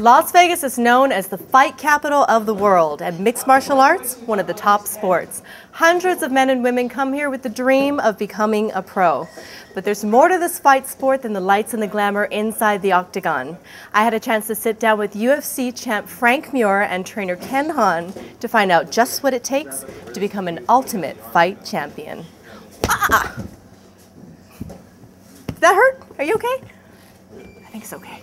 Las Vegas is known as the fight capital of the world, and mixed martial arts, one of the top sports. Hundreds of men and women come here with the dream of becoming a pro. But there's more to this fight sport than the lights and the glamour inside the octagon. I had a chance to sit down with UFC champ Frank Mir and trainer Hahn to find out just what it takes to become an ultimate fight champion. Ah! Did that hurt? Are you okay? I think it's okay.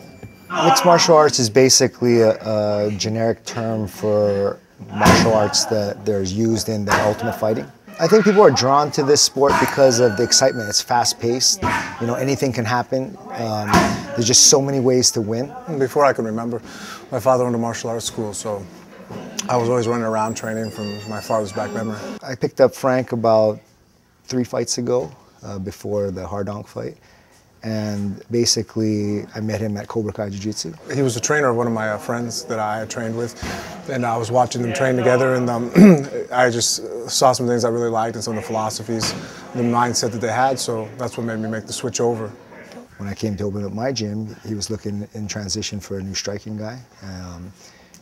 Mixed martial arts is basically a generic term for martial arts that there's used in the ultimate fighting. I think people are drawn to this sport because of the excitement. It's fast-paced. You know, anything can happen. There's just so many ways to win. Before I can remember, my father went to martial arts school, so I was always running around training from my father's back memory. I picked up Frank about 3 fights ago, before the Hahn fight. And basically, I met him at Cobra Kai Jiu-Jitsu. He was a trainer of one of my friends that I had trained with, and I was watching them train together, and I just saw some things I really liked and some of the philosophies, the mindset that they had, so that's what made me make the switch over. When I came to open up my gym, he was looking in transition for a new striking guy,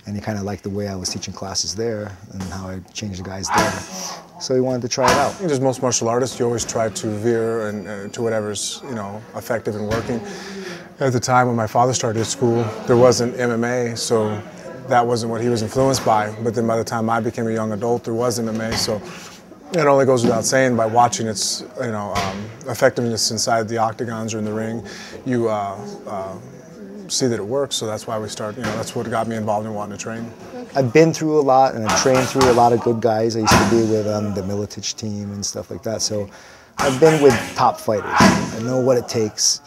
and he kind of liked the way I was teaching classes there and how I changed the guys there. So he wanted to try it out. As most martial artists, you always try to veer and to whatever's effective and working. At the time when my father started school, there wasn't MMA, so that wasn't what he was influenced by. But then by the time I became a young adult, there was MMA. So it only goes without saying, by watching its effectiveness inside the octagons or in the ring, you see that it works. So that's why we start. That's what got me involved in wanting to train. I've been through a lot, and I've trained through a lot of good guys. I used to be with the Militich team and stuff like that. So I've been with top fighters. I know what it takes.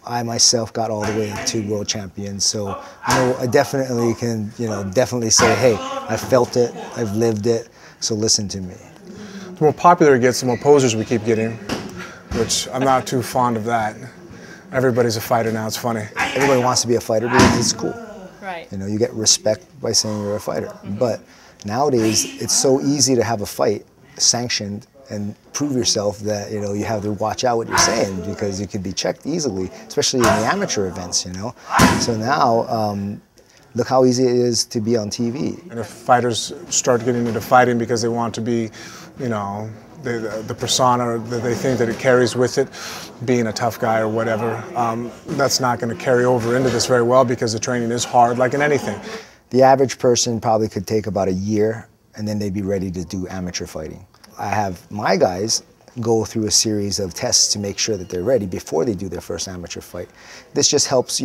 I myself got all the way to world champions. So I definitely can, definitely say, hey, I felt it, I've lived it. So listen to me. The more popular it gets, the more posers we keep getting, which I'm not too fond of that. Everybody's a fighter now, it's funny. Everybody wants to be a fighter because it's cool. Right. You get respect by saying you're a fighter. But nowadays, it's so easy to have a fight sanctioned and prove yourself that, you have to watch out what you're saying because you could be checked easily, especially in the amateur events, So now, look how easy it is to be on TV. And if fighters start getting into fighting because they want to be, the persona that they think that it carries with it, being a tough guy or whatever, that's not going to carry over into this very well because the training is hard, like in anything. The average person probably could take about a year and then they'd be ready to do amateur fighting. I have my guys go through a series of tests to make sure that they're ready before they do their first amateur fight. This just helps,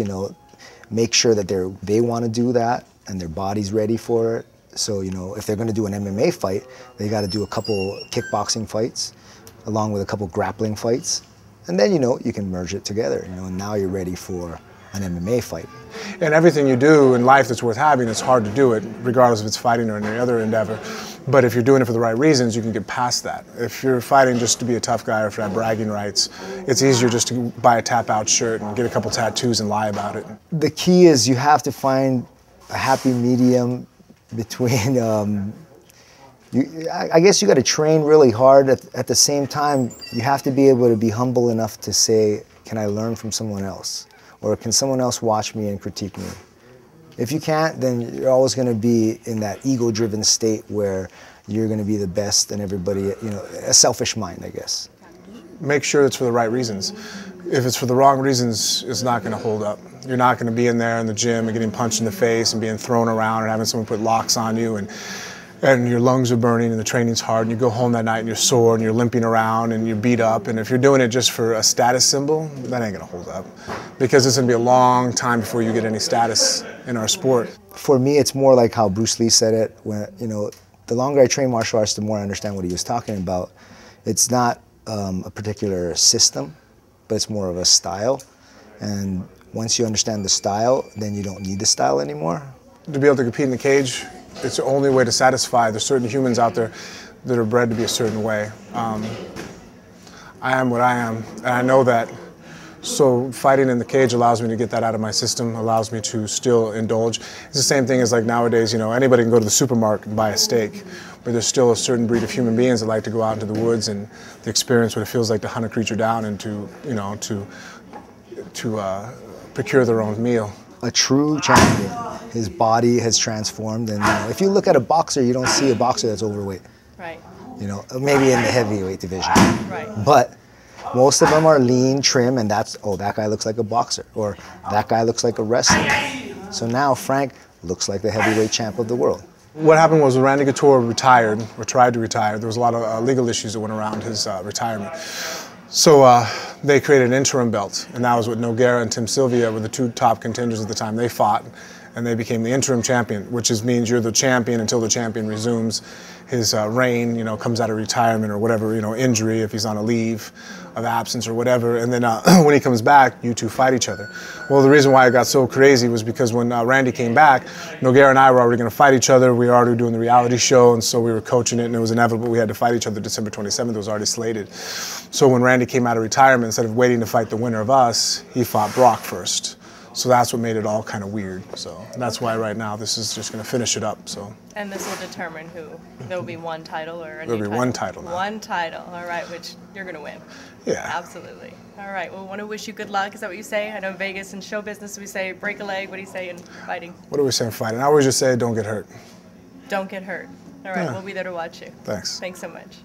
make sure that they want to do that and their body's ready for it. So, if they're going to do an MMA fight, they got to do a couple kickboxing fights along with a couple grappling fights. And then, you can merge it together, and now you're ready for an MMA fight. And everything you do in life that's worth having, it's hard to do it, regardless if it's fighting or any other endeavor. But if you're doing it for the right reasons, you can get past that. If you're fighting just to be a tough guy or for that bragging rights, it's easier just to buy a tap-out shirt and get a couple tattoos and lie about it. The key is you have to find a happy medium between, I guess you got to train really hard. At the same time, you have to be able to be humble enough to say, can I learn from someone else? Or can someone else watch me and critique me? If you can't, then you're always going to be in that ego-driven state where you're going to be the best and everybody, a selfish mind, I guess. Make sure it's for the right reasons. If it's for the wrong reasons, it's not going to hold up. You're not going to be in there in the gym and getting punched in the face and being thrown around and having someone put locks on you and your lungs are burning and the training's hard and you go home that night and you're sore and you're limping around and you're beat up. And if you're doing it just for a status symbol, that ain't going to hold up because it's going to be a long time before you get any status in our sport. For me, it's more like how Bruce Lee said it. When, the longer I train martial arts, the more I understand what he was talking about. It's not a particular system, but it's more of a style. And once you understand the style, then you don't need the style anymore. To be able to compete in the cage, it's the only way to satisfy. There's certain humans out there that are bred to be a certain way. I am what I am, and I know that. So fighting in the cage allows me to get that out of my system, allows me to still indulge. It's the same thing as like nowadays, anybody can go to the supermarket and buy a steak, but there's still a certain breed of human beings that like to go out into the woods and experience what it feels like to hunt a creature down and to procure their own meal. a true champion. His body has transformed, and if you look at a boxer, you don't see a boxer that's overweight. Right. Maybe in the heavyweight division. Right. But most of them are lean, trim, and that's, oh, that guy looks like a boxer, or that guy looks like a wrestler. So now Frank looks like the heavyweight champ of the world. What happened was when Randy Couture retired, or tried to retire, there was a lot of legal issues that went around his retirement. So they created an interim belt, and that was what Nogueira and Tim Sylvia were the two top contenders at the time. They fought, and they became the interim champion, which means you're the champion until the champion resumes his reign, comes out of retirement or whatever, injury, if he's on a leave of absence or whatever. And then when he comes back, you two fight each other. Well, the reason why it got so crazy was because when Randy came back, Nogueira and I were already going to fight each other. We were already doing the reality show, and so we were coaching it, and it was inevitable. We had to fight each other December 27th. It was already slated. So when Randy came out of retirement, instead of waiting to fight the winner of us, he fought Brock first. So that's what made it all kind of weird. So that's why right now this is just going to finish it up. So. And this will determine who. There will be one title or a new title? There'll be one title now. One title, all right, which you're going to win. Yeah. Absolutely. All right, well, I want to wish you good luck. Is that what you say? I know in Vegas in show business we say break a leg. What do you say in fighting? What do we say in fighting? I always just say don't get hurt. Don't get hurt. All right, We'll be there to watch you. Thanks. Thanks so much.